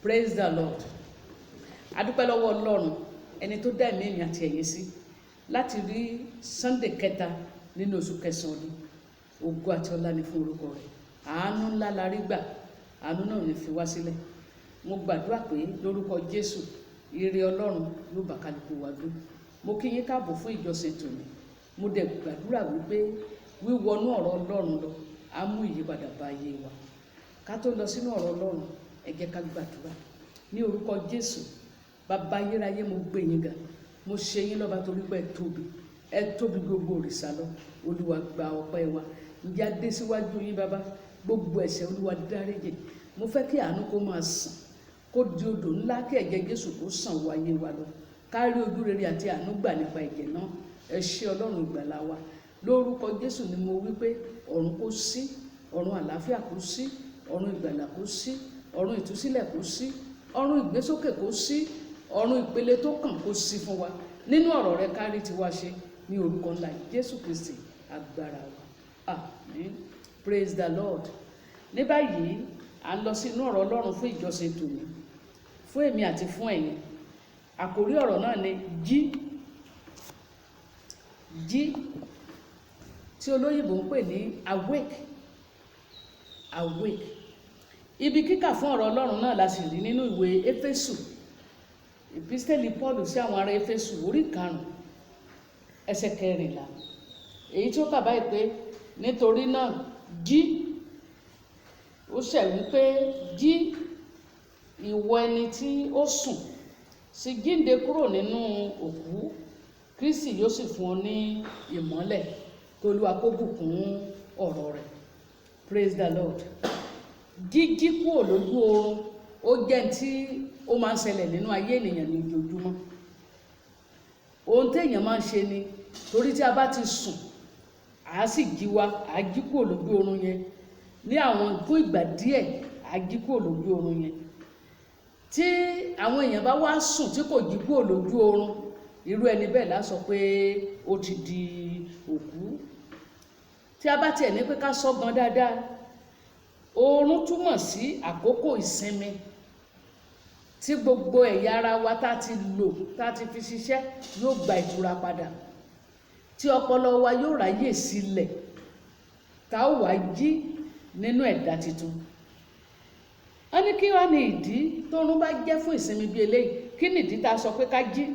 Praise the Lord. Adúpẹ́ lọ́wọ́ Ọlọ́run ẹni tó dá ẹ̀mí àti ẹ̀yin sí láti rí Sunday kẹta nínú oṣù kẹsàn-án ọdún. Ògo àti ọlá ni fún orúkọ rẹ̀. Àánú ńlá la rí gbà, àánú náà ní fi wá sílẹ̀. Mo gbàdúrà pé lórúkọ Jésù ire Ọlọ́run ló bá kálukú wa gbé. Mo kí yín káàbọ̀ fún ìjọsìn tòní. Mo dẹ̀ gbàdúrà wípé wíwọnú ọ̀rọ̀ Ọlọ́run lọ á mú ìyípadà bá ayé wa. Ká tó lọ sínú ọ̀rọ̀ Ọlọ́run, ẹ jẹ́ ká gbàdúrà. Ní orúkọ Jésù, bàbá ayérayé, mo gbé yín ga. Mo ṣe yín lọ́ba torí pé ẹ tóbi gbogbo òrìṣà lọ. Olúwa gba ọpẹ́ wa. Ǹjẹ́ a dé síwájú yín bàbá, gbogbo ẹ̀ṣẹ̀ Olúwa dáríjì. Mo fẹ́ kí àánú kó máa sàn, kó di odò ńlá, kí ẹ̀jẹ̀ Jésù kó sàn wọ ayé wa lọ. Ká rí ojú rere àti àánú gbà nípa ẹ̀jẹ̀ náà. Ẹ ṣé Ọlọ́run ìgbàlà wa. Lórúkọ Jésù ni mo wí pé ọ̀run kó ṣí, ọ̀run àlàáfíà kó ṣí, ọ̀run ìgbàlà kó ṣí, ọ̀run ìtúsílẹ̀ kó ṣí, ọ̀run ìgbésókè kó ṣí, ọ̀run ìpele tó kàn kó ṣí fún wa. Nínú ọ̀rọ̀ rẹ kárí tiwa ṣe ní orúkọ ńlá Jésù Kristi agbára wa. Amen. Praise the Lord. Ní báyìí à ń lọ sínú ọ̀rọ̀ Ọlọ́run fún ìjọsìn tòní, fún èmi àti fún ẹ̀yin. Àkòrí ọ̀rọ̀ náà ni jí tí olóyìnbó ń pè ní awake. Ibi kíkà fún ọ̀rọ̀ Ọlọ́run náà la sì rí nínú ìwé Éfésù, ìpísítẹ́lì Pọ́ọ̀lù sí àwọn ará Éfésù orí 5 ẹsẹ̀ 14. Èyí tí ó kà báyìí pé nítorí náà jí, ó ṣẹ̀ wípé jí ìwọ ẹni tí ó sùn, sì jíǹde kúrò nínú òkú, Kristi yóò sì fún ọ ní ìmọ́lẹ̀. Kí Olúwa kó bùkún ọ̀rọ̀ rẹ̀. Praise the Lord. Jíjí kúrò lójú oorun ó jẹ́ tí ó máa ń ṣẹlẹ̀ nínú ayé ènìyàn ní ojoojúmọ́. Ohun téèyàn máa ń ṣe ni, torí tí a bá ti sùn a sì jí wa, a jí kúrò lójú oorun yẹn ní àwọn fún ìgbà díẹ̀, a jí kúrò lójú oorun yẹn. Tí àwọn èèyàn bá wá sùn tí kò jí kúrò lójú oorun, irú ẹni bẹ́ẹ̀ la sọ pé ó ti di òkú. Tí a bá tiẹ̀ ní pé ká sọ́gbọ́n dáadáa, oorun túmọ̀ sí àkókò ìsinmi tí gbogbo ẹ̀yà ara wa tá ti lò, tá ti fi ṣiṣẹ́ yóò gba ìtura padà, tí ọpọlọ wa yóò ráyè sílẹ̀, tá ó wá jí nínú ẹ̀dá tuntun. Wọ́n ní kí wá ní ìdí tóorun bá jẹ́ fún ìsinmi bí eléyìí? Kí ni ìdí tá a sọ pé ká jí?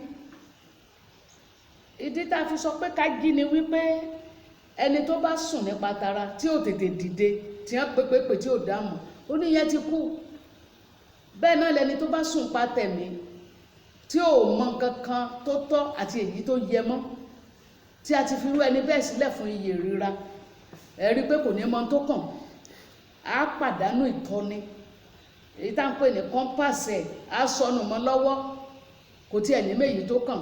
Ìdí tá a fi sọ pé ká jí ni wípé ẹni tó bá sùn nípa tara tí ò tètè dìde, tí wọ́n pépépè tí ò dáàmú, ó ní yẹn ti kú. Bẹ́ẹ̀ náà lẹni tó bá sùn pa tẹ̀mí tí ò mọ kankan tó tọ́ àti èyí tó yẹ mọ́, tí a ti fi rú ẹni bẹ́ẹ̀ sílẹ̀ fún iyè ríra, ẹ rí pé kò ní mọ tó kàn, á pàdánù ìtọ́ni, èyí tá ń pè ní kọ́mpáàsì, á sọnù mọ́ lọ́wọ́, kò tiẹ̀ ní méyìí tó kàn.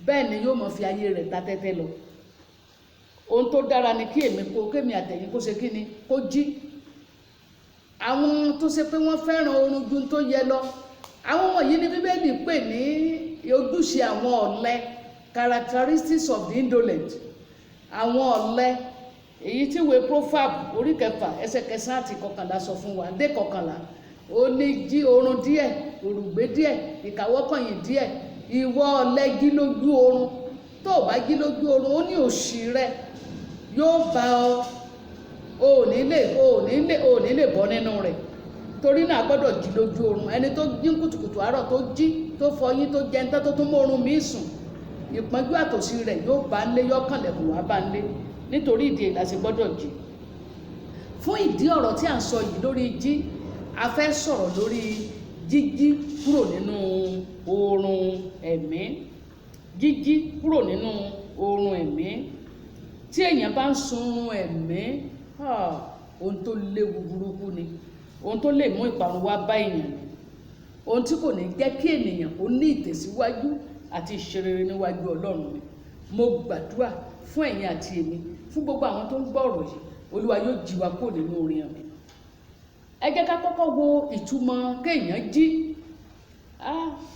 Bẹ́ẹ̀ ni yóò mọ̀ fi ayé rẹ̀ ta tẹ́tẹ́ lọ. Ohun tó dára ni kí kémi àtẹ̀yìn kó ṣe kí ni, kó jí. Àwọn tó ṣe pé wọ́n fẹ́ràn oorun ju tó yẹ lọ, àwọn wọ̀nyí ni Bíbélì pè ní ojúṣe àwọn ọ̀lẹ, characteristics of the indolent. Àwọn ọ̀lẹ, èyí tí ìwé Proverbs orí 6 ẹsẹ̀ 9 àti 11 sọ fún wa dé 11. Ó ní jí oorun díẹ̀, òrùgbé díẹ̀, ìkáwọ́kànyìn díẹ̀. Ìwọ ọ̀lẹ, jí lójú oorun. Tó o bá jí lójú oorun, ó ní òṣì rẹ yóò bá ọ, o ò ní lè bọ́ nínú rẹ̀. Torí náà gbọ́dọ̀ jí lójú oorun. Ẹni tó jí kùtùkùtù àárọ̀ tó jí, tó fọyín, tó jẹun tó tún mú oorun míì sùn, ìpọ́njú àtòsí rẹ̀ yóò bá ń lé, yọ́kànlẹ̀kùn wá bá ń lé. Nítorí ìdí èyí la ṣe gbọ́dọ̀ jí. Fún ìdí ọ̀rọ̀ tí à ń sọ yìí lórí jí, a fẹ́ sọ̀rọ̀ lórí jíjí kúrò nínú oorun ẹ̀mí. Jíjí kúrò nínú oorun ẹ̀mí. Tí èèyàn bá ń sun oorun ẹ̀mí, ohun tó léwu burúkú ni, ohun tó lè mú ìparun wá bá èèyàn ni, ohun tí kò ní jẹ́ kí ènìyàn kó ní ìtẹ̀síwájú àti ìṣerere níwájú Ọlọ́run ni. Mo gbàdúrà fún ẹ̀yin àti èmi, fún gbogbo àwọn tó ń gbọ́ ọ̀rọ̀ yìí, Olúwa yóò jí wa kúrò nínú oorun ẹ̀mí. Ẹ jẹ́ ká kọ́kọ́ wo ìtumọ̀ kéèyàn jí.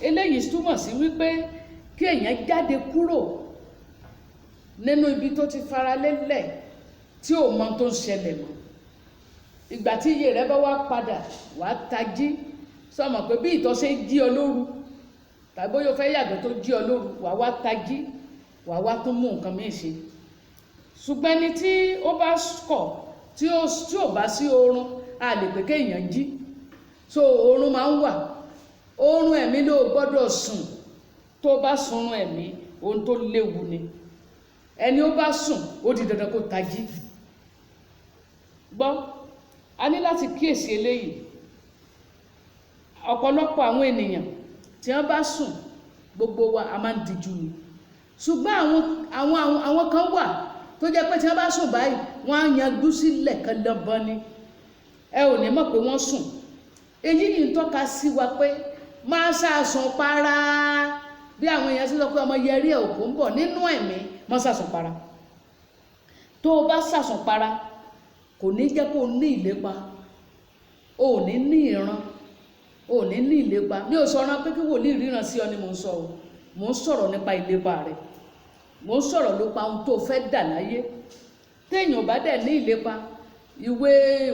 Eléyìí túmọ̀ sí wípé kí èèyàn jáde kúrò nínú ibi tó ti fara lélẹ̀ tí ò mọ tó ń ṣẹlẹ̀ mọ́. Ìgbà tí iye rẹ bá wá padà, wàá tají sọmọ pé bí ìtọ̀ ṣe jí ọ lóru tàbí bóyá o fẹ́ yàgbẹ́ tó jí ọ lóru wà wá tají wà wá tún mú nǹkan míì ṣe. ṣùgbọ́n ẹni tí ó bá kọ̀ tí ò bá sí oorun a lè pé kéèyàn jí, so oorun máa ń wà. oorun ẹ̀mí ló gbọ́dọ̀ sùn. tó bá sunrun ẹ̀mí ohun tó léwu ni. ẹni ó bá sùn ó di dandan kó tají. gbọ́, a ní láti kíyèsí eléyìí. ọ̀pọ̀lọpọ̀ àwọn ènìyàn tí wọ́n bá sùn, gbogbo wa a máa ń dijú ni. ṣùgbọ́n àwọn kan wà tó jẹ́ pé tí wọ́n bá sùn báyìí wọ́n á yanjú sílẹ̀ kan lọ́bọ́n ni. ẹ ò ní mọ̀ pé wọ́n sùn. èyí yìí ń tọ́ka sí wa pé máa ṣàsùn para. bí àwọn èèyàn sì sọ pé ọmọ yẹrí ẹ̀ òkú ń bọ̀ nínú ẹ̀mí, máa ṣàsùn para. tó o bá ṣàsùn para kò ní jẹ́ kó o ní ìlépa, o ò ní ní ìran, o ò ní ní ìlépa. mi ò sọ̀rọ̀ pé kí wòlíì ríran sí ọ ni mò ń sọ o, mò ń sọ̀rọ̀ nípa ìlépa rẹ, mò ń sọ̀rọ̀ nípa ohun tó fẹ́ dà láyé. téèyàn bá dẹ̀ ní ìlépa, ìwé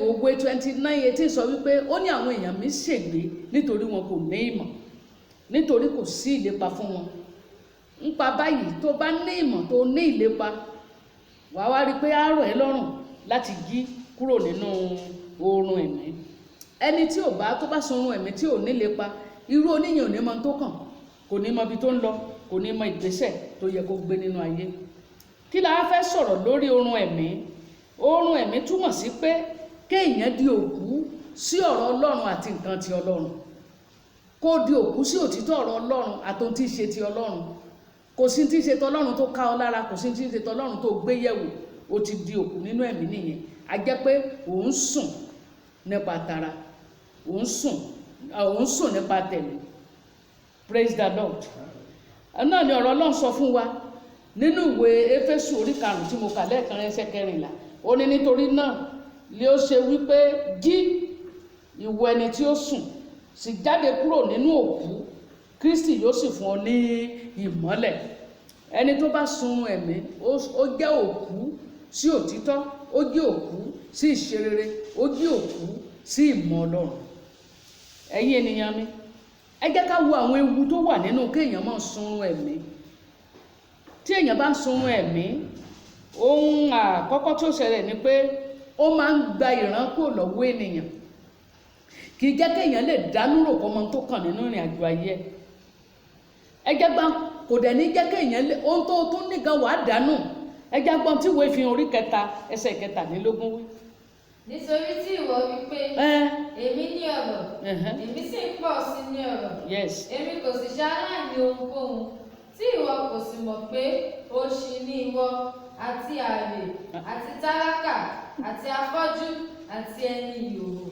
Òwe 29:18 sọ wípé ó ní àwọn èèyàn mi ṣègbé nítorí wọn kò ní ìmọ̀, nítorí kò sí ìlépa fún wọn. nípa báyìí tó bá ní ìmọ̀ tó ní ìlépa, wàá wá rí i pé á rọ̀ ẹ́ lọ́rùn láti jí kúrò nínú oorun ẹ̀mí. ẹni tí ò bá tó bá sunrun ẹ̀mí tí ò ní ìlépa, irú oníyàn ò ní mọ tó kàn, kò ní mọ ibi tó ń lọ, kò ní mọ ìgbésẹ̀ tó yẹ kó gbé nínú ayé. kí la fẹ́ sọ̀rọ̀ lórí oorun ẹ̀mí? oorun ẹ̀mí túmọ̀ sí pé kéèyàn di òkú sí ọ̀rọ̀ Ọlọ́run àti nǹkan ti Ọlọ́run. kó di òkú sí òtítọ́ ọ̀rọ̀ Ọlọ́run àti ohun tí í ṣe ti Ọlọ́run. kò sí tí í ṣe ti Ọlọ́run tó ká ọ lára, kò sí tí í ṣe ti Ọlọ́run tó gbé yẹ̀wò. o ti di òkú nínú ẹ̀mí nìyẹn. a jẹ́ pé òun sùn nípa tara, òun sùn nípa tẹ̀mí. Praise the Lord. náà ni ọ̀rọ̀ Ọlọ́run sọ fún wa nínú ìwé Éfésù 5 tí mo kà lẹ́ẹ̀kan ẹsẹ̀ 14. ó ní nítorí náà ni ó ṣe wípé jí ìwọ ẹni tí ó sùn, sì jáde kúrò nínú òkú, Kristi yóò sì fún ọ ní ìmọ́lẹ̀. ẹni tó bá sun ẹ̀mí ó jẹ́ òkú sí òtítọ́, ó jẹ́ òkú sí ìṣerere, ó jẹ́ òkú sí ìmọ̀ Ọlọ́run. ẹ̀yin ènìyàn mi, ẹ jẹ́ ká wo àwọn ewu tó wà nínú kéèyàn máa sunrun ẹ̀mí. tí èèyàn bá ń sunrun ẹ̀mí, ohun àkọ́kọ́ tó ṣẹlẹ̀ ni pé ó máa ń gba ìran kúrò lọ́wọ́ ènìyàn. kì í jẹ́ kéèyàn lè dánú rò kọ́ ọmọ tó kàn nínú ìrìn àjò ayé. ẹ jẹ́ gbọ́n, kò dẹ̀ ní jẹ́ kéèyàn lè ohun tó tún nìkan wàá dánú. ẹ jẹ́ gbọ́n tí ìwé Ìfihàn orí 3 ẹsẹ̀ 17 wí. nítorí tí ìwọ wí pé èmi ní ọ̀rọ̀, èmi sì ń pọ̀ sí ní ọ̀rọ̀, èmi kò sì ṣaláìní ohunkóhun, tí ìwọ kò sì mọ̀ pé òṣì ni ìwọ àti àrè àti tálákà àti afọ́jú àti ẹni ìhòòhò.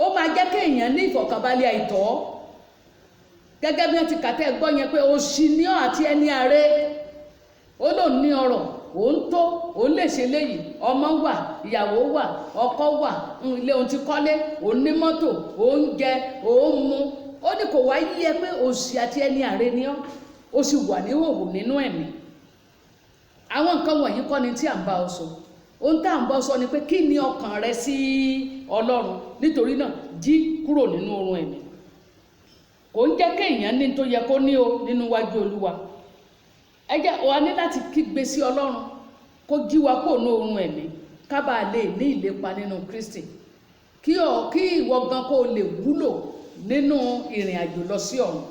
ó máa jẹ́ kéèyàn ní ìfọ̀kànbalẹ̀ àìtọ́, gẹ́gẹ́ bí wọ́n ti kàtẹ́ gbọ́ yẹn pé òṣì ni ọ́ àti ẹni àrè. ó lòun ní ọrọ̀, òun tó, òun lè ṣe léyìí, ọmọ wà, ìyàwó wà, ọkọ wà, ilé òun ti kọ́lé, òun ní mọ́tò, òun jẹ, òun mu. ó ní kò wá yí ẹ pé òṣì àti ẹni àrè ni ọ́, ó sì wà níhòòhò nínú ẹ̀mí. àwọn nǹkan wọ̀nyí kọ́ ni tí à ń bá ọ sọ. ohun tá à ń bọ́ sọ ni pé kí ni ọkàn rẹ sí Ọlọ́run. nítorí náà jí kúrò nínú oorun ẹ̀mí. kò ń jẹ́ kéèyàn ní tó yẹ kó ní o nínú wájú Olúwa. ẹ jẹ́ wa ní láti kígbe sí Ọlọ́run kó jí wa kúrò ní oorun ẹ̀mí, ká bàa lè ní ìlépa nínú Kristi, kí ìwọ gan kó lè wúlò nínú ìrìn àjò lọ sí ọ̀run.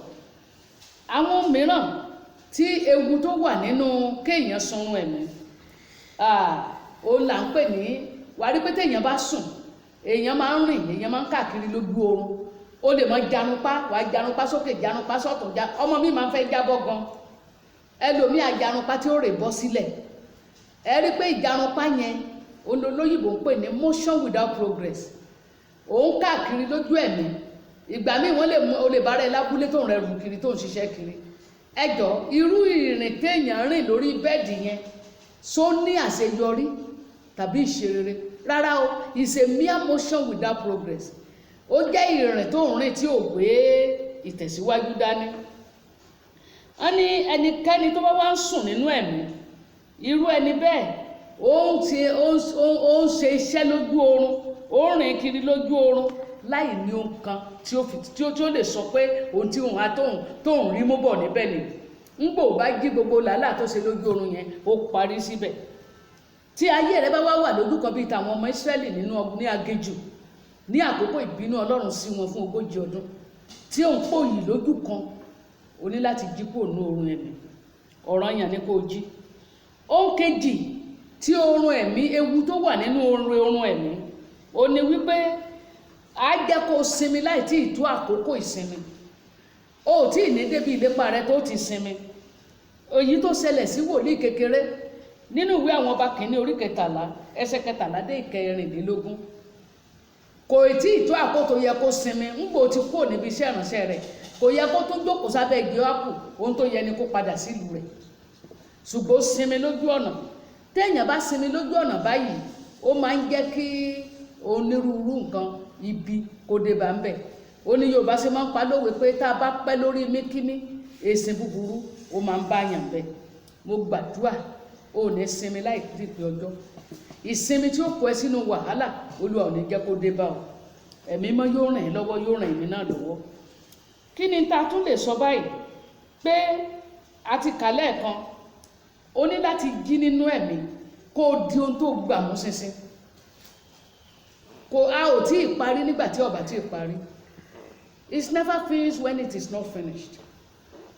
àwọn mìíràn tí ewu tó wà nínú kéèyàn sunrun ẹ̀mí, ó là ń pè ní, wà rí pé téèyàn bá sùn, èèyàn máa ń rìn, èèyàn máa ń káàkiri lójú oorun. ó lè máa janupá, wà á janupá sókè, janupá sọ́tún, ọmọ mi máa ń fẹ́ jábọ́ gan. ẹlòmíì àjanupá tí ó rè bọ́ sílẹ̀. ẹ rí pé ìjanupá yẹn olóyìnbó ń pè ní motion without progress. òun káàkiri lójú ẹ̀mí. ìgbà míì o lè bára ẹ lábúlé tó ń rẹ rù kiri, tó ń ṣiṣẹ́ kiri. ẹjọ́ irú ìrìn téèyàn rìn lórí bẹ́ẹ̀dì yẹn só ní àṣeyọrí tàbí ìṣerere? rárá o, is a mere motion without progress. ó jẹ́ ìrìn tó ń rìn tí ò gbé ìtẹ̀síwájú dání. wọ́n ní ẹnikẹ́ni tó bá wá ń sùn nínú ẹ̀mí, irú ẹni bẹ́ẹ̀ ó ń ṣe iṣẹ́ lójú oorun, ó ń rìn kiri lójú oorun, láì ní ohun kan tí ó lè sọ pé ohun tí òun tóun rí mú bọ̀ níbẹ̀ ni ń gbò bá jí gbogbo làálàá tó ṣe lójú oorun yẹn ó parí síbẹ̀. Tí ayé rẹ bá wà lójú kan bíi tàwọn ọmọ Ísírẹ́lì ní aginjù ní àkókò ìbínú Ọlọ́run sí wọn fún 40 ọdún tí ó ń pòyì lójú kan, o ní láti jí kúrò ní oorun ẹ̀mí. Ọ̀ranyàn ni kó jí. Ohun kejì tí oorun ẹ̀mí, ewu tó wà nínú oorun ẹ̀mí, ó ní wípé á jẹ́ kó sinmi láì tí ì tó àkókò ìsinmi. O tí ì ní débi ìlépa rẹ tó ti sinmi. Èyí tó ṣẹlẹ̀ sí wòlíì kékeré nínú ìwé àwọn ọba kìíní orí 13 ẹsẹ̀ 13 dé 14. Kò tí ì tó àkókò tó yẹ kó sinmi. Ńgbò ti kúrò níbi iṣẹ́ ìránṣẹ́ rẹ̀, kò yẹ kó tó jókòó sábẹ́ igi ápù. Ohun tó yẹ ni kó padà sílùú rẹ̀. Ṣùgbọ́n sinmi lójú ọ̀nà. Téèyàn bá sinmi lójú ọ̀nà báyìí, ó máa ń jẹ́ kí onírúurú nǹkan ibi kó dé bá ń bẹ̀. Ó ní Yorùbá ṣe máa ń pa lówe pé tá a bá pẹ́ lórí míkímí, èsìn búburú ó máa ń bá yàn bẹ̀. Mo gbàdúrà ó ní sinmi láì tí ì pé ọjọ́. Ìsinmi tí ó kó ẹ sínú wàhálà, Olúwa ò ní jẹ́ kó dé bá ọ. Ẹ̀mí mọ́ yóò ràn ẹ́ lọ́wọ́, yóò ràn èmi náà lọ́wọ́. Kí ni ta tún lè sọ báyìí? Pé a ti kà lẹ́ẹ̀kan, o ní láti jí nínú ẹ̀mí kó di ohun tó gbà mú ṣinṣin. A ò tí ì parí nígbà tí ọba tí ì parí. It's never finished when it is not finished.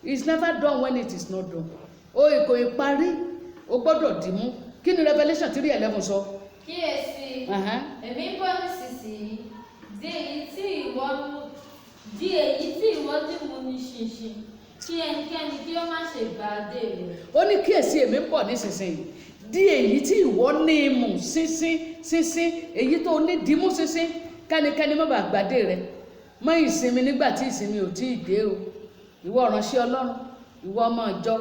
It's never done when it is not done. Kò ì parí, o gbọ́dọ̀ dì mú. Kí ni Revelation 3:11 sọ? Kíyèsí, èmi ń bọ̀ nísinsìnyí, di èyí tí ìwọ dì mú ní ṣinṣin, kí ẹnikẹ́ni kí ó má ṣe bà á dé rẹ̀. Ó ní kíyèsí, èmi ń bọ̀ nísinsìnyí, di èyí tí ìwọ ní ìmú ṣinṣin, èyí tó ní dìímú ṣinṣin, kẹ́nikẹ́ni má bàa gbàdé rẹ̀. Mọ́ ìsinmi nígbà tí ìsinmi ò tí ì dé o. Ìwọ ìránṣẹ́ Ọlọ́run, ìwọ ọmọ ìjọ,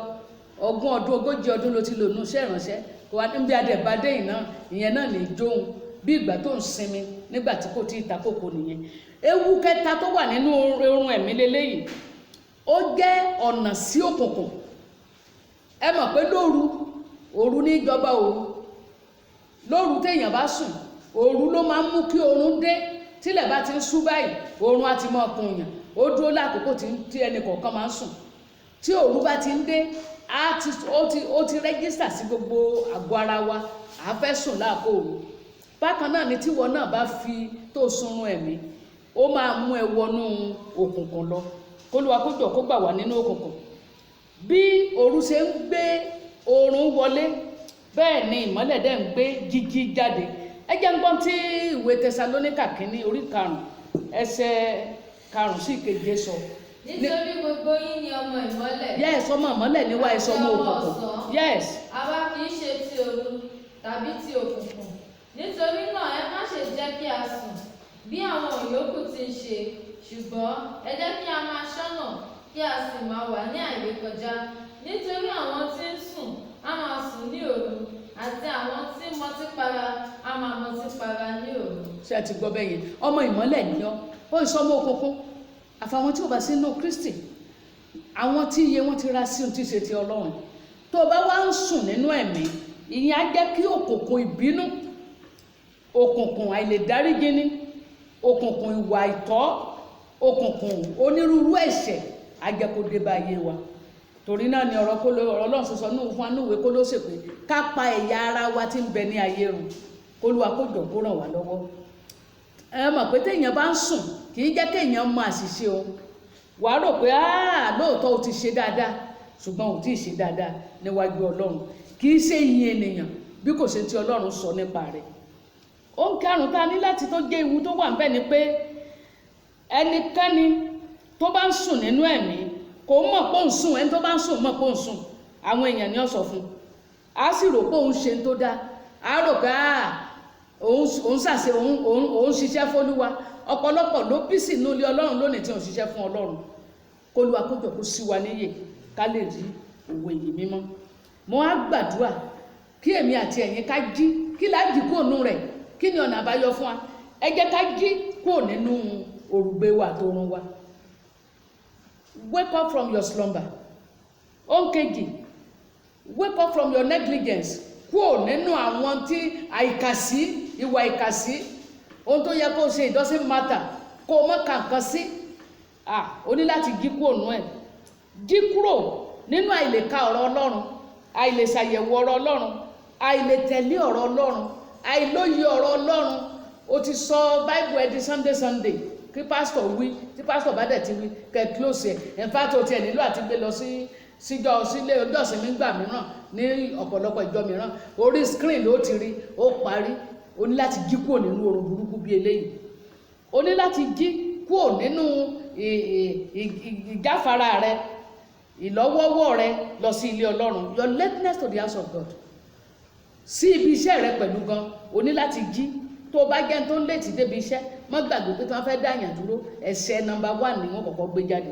40 ọdún ló ti lò nínú iṣẹ́ ìránṣẹ́. Kò wá níbi adẹ̀bádé ìyẹn náà ní jóun bí ìgbà tó ń sinmi nígbà tí kò tí ì ta kókó nìyẹn. Ewu kẹta tó wà nínú oorun ẹ̀mí leléyìí, ó jẹ́ ọ̀nà sí òkùnkùn. Ẹ mọ̀ pé òru ní ìjọba òru. Lóru téèyàn bá sùn, òru ló máa ń mú kí oorun dé. Tílẹ̀ bá ti ń ṣú báyìí, oorun á ti mọ́ ọkùn yàn. Ó dúró lákòókò tí ẹnì kọ̀ọ̀kan máa ń sùn. Tí òru bá ti ń dé, ó ti rẹ́gísítà sí gbogbo àgọ́ ara wa. A fẹ́ sùn láàkó òru. Bákan náà ni tíwọ náà bá fi tó sunrun ẹ̀mí, ó máa mú ẹ wọnú òkùnkùn lọ. K'Olúwa kó jọ̀ọ́ kó gbà wá nínú òkùnkùn. Bí òru ṣe ń gbé oorun wọlé, bẹ́ẹ̀ ni ìmọ́lẹ̀ dẹ̀ ń gbé jíjí jáde. Ẹ jẹ́ ń gbọ́n tí ìwé Tẹsalóníkà kìíní orí 5 ẹsẹ̀ 5 sí 7 sọ. Nítorí gbogbo yín ni ọmọ ìmọ́lẹ̀. Yes, ọmọ ìmọ́lẹ̀ ni wá, ẹ̀sọ́ ọmọ òkùnkùn. Yes. Àwa kì í ṣe ti òru tàbí ti òkùnkùn. Nítorí náà ẹ má ṣe jẹ́ kí a sùn bí àwọn yòókù ti ń ṣe, ṣùgbọ́n ẹ jẹ́ kí a máa ṣọ́nà kí a sì máa wà ní àìrékọjá. Nítorí àwọn tí ń sùn á máa sùn ní òru, àti àwọn tí ń mọtí para á máa mọtí para ní òru. Ṣé ẹ ti gbọ́ bẹ́ẹ̀ yẹn? Ọmọ ìmọ́lẹ̀ ni ọ́, ó ń sọmọ òkùnkùn. Àfàwọn tí ò bá sí inú Kristi, àwọn tí iye wọn ti ra sí ohun tí ṣe ti Ọlọ́run. Tó o bá wá ń sùn nínú ẹ̀mí, ìyẹn á jẹ́ kí òkùnkùn ìbínú, òkùnkùn àìlèdáríjì ní, òkùnkùn ìwà ìtọ́, òkùnkùn onírúurú ẹ̀ṣẹ̀ á jẹ́ kó dé bá ayé wa. Torí náà ni ọ̀rọ̀ Ọlọ́run sọ fún wa ní ìwé Kólósè pé ká pa ẹ̀yà ara wa tí ń bẹ ní ayé run. K'Olúwa kó jọ̀ọ́ kó ràn wá lọ́wọ́. Ẹ mọ̀ pé téèyàn bá ń sùn, kì í jẹ́ kéèyàn mọ àṣìṣe o. Wà á rò pé lóòótọ́ o ti ṣe dáadáa, ṣùgbọ́n o tí ì ṣe dáadáa níwájú Ọlọ́run. Kì í ṣe ìyìn ènìyàn bí kò ṣe tí Ọlọ́run sọ nípa rẹ̀. Ohun karùn-ún tá a ní láti tó jẹ́ ewu tó wà níbẹ̀ ni pé ẹnikẹ́ni tó bá ń sùn nínú ẹ̀mí kò mọ̀ pé òun sùn. Ẹni tó bá ń sùn mọ̀ pé òun sùn. Àwọn èèyàn ni ó sọ fún un. A sì rò pé òun ṣe tó dáa. A rò pé òun ṣàṣe, òun ṣiṣẹ́ f'Olúwa. Ọ̀pọ̀lọpọ̀ ló bí sí inú ilé Ọlọ́run lónìí tí òun ṣiṣẹ́ fún Ọlọ́run. K'Olúwa kó jọ̀ọ́ kó ṣí wa níyè ká lè rí òwe yìí mímọ́. Mo á gbàdúrà kí èmi àti ẹ̀yin ká jí. Kí la jí kúrò nínú rẹ̀? Kí ni ọ̀nà àbáyọ fún wa? Ẹ jẹ́ ká jí kúrò nínú òrùgbé wa àtòrun wa. Wake up from your slumber. Ohun kejì, wake up from your negligence. Kúrò nínú àwọn tí àìkàsí, ìwà ìkàsí. Ohun tó yẹ kó ṣe, it doesn't matter. kó o mọ́ kàǹkan sí o ní láti jí kúrò nú ẹ̀. Jí kúrò nínú àìlèka ọ̀rọ̀ Ọlọ́run, àìlèṣàyẹ̀wò ọ̀rọ̀ Ọlọ́run, àìlètẹ̀lé ọ̀rọ̀ Ọlọ́run, àìlóye ọ̀rọ̀ Ọlọ́run. O ti sọ Bible ẹ di Sunday kí pásítọ̀ wí, tí pásítọ̀ bá dẹ̀ ti wí kẹ́ close ẹ̀. In fact o tiẹ̀ nílò àti gbé lọ sílé ọjọ́ ìsinmi gbà mìíràn ní ọ̀pọ̀lọpọ̀ ìjọ mìíràn, orí screen ló ti rí, ó parí. O ní láti jí kúrò nínú orun burúkú bí eléyìí. O ní láti jí kúrò nínú ìjáfara rẹ, ìlọ́wọ́wọ́ rẹ lọ sí ilé Ọlọ́run, your lateness to the house of God, sí ibi iṣẹ́ rẹ pẹ̀lú gan. O ní láti jí. Tó o bá jẹ́ tó ń létí débi iṣẹ́, má gbàgbé pé tí wọ́n fẹ́ dáyàn dúró, ẹ̀ṣẹ̀ number 1 ni wọ́n kọ́kọ́ gbé jáde.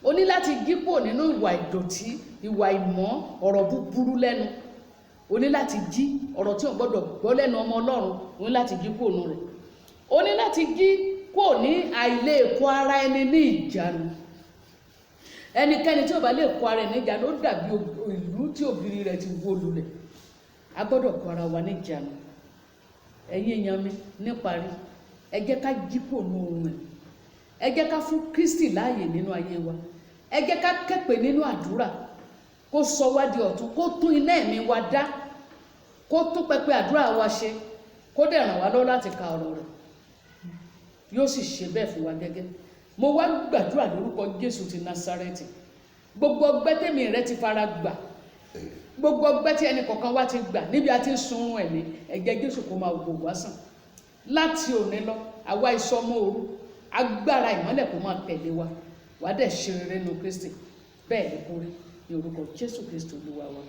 O ní láti jí kúrò nínú ìwà ìdọ̀tí, ìwà ìmọ̀, ọ̀rọ̀ búburú lẹ́nu. O ní láti jí ọ̀rọ̀ tí o gbọ́dọ̀ gbọ́ lẹ́nu ọmọ Ọlọ́run, o ní láti jí kúrò nù rẹ̀. O ní láti jí kúrò ní àìlè kó ara ẹni ní ìjánu. Ẹnikẹ́ni tí ò bá lè kó ara ẹni ní ìjánu, ó dàbí ìlú tí ògiri rẹ̀ ti wó lulẹ̀. A gbọ́dọ̀ kó ara wa ní ìjánu. Ẹ̀yin èèyàn mi, níparí, ẹ jẹ́ ká jí kúrò nínú ohun ẹ̀. Ẹ jẹ́ ká fún Kristi láàyè nínú ayé wa. Ẹ jẹ́ ká képe nínú àdúrà, kó sọ wá di ọ̀tun, kó tún iná ẹ̀mí wa dá, kó tún pẹpẹ àdúrà wa ṣe, kó dẹ̀ ràn wá lọ́wọ́ láti ka ọ̀rọ̀ rẹ̀. Yóò sì ṣe bẹ́ẹ̀ fún wa gẹ́gẹ́. Mo wá gbàdúrà lórúkọ Jésù ti Násárẹ́tì. Gbogbo ọgbẹ́ tèmi rẹ ti fara gbà, gbogbo ọgbẹ́ tí ẹnì kọ̀ọ̀kan wá ti gbà níbi a ti ń sunrun ẹ̀mí, ẹ̀jẹ̀ Jésù kó máa wò wá sàn. Láti òní lọ, àwa ìsọmọ òru, agbára ìmọ́lẹ̀ kó máa tẹ̀lé wa. Wàá dẹ̀ ṣe rere nínú Kristi. Bẹ́ẹ̀ ni kó rí ní orúkọ Jésù Kristi Olúwa wa.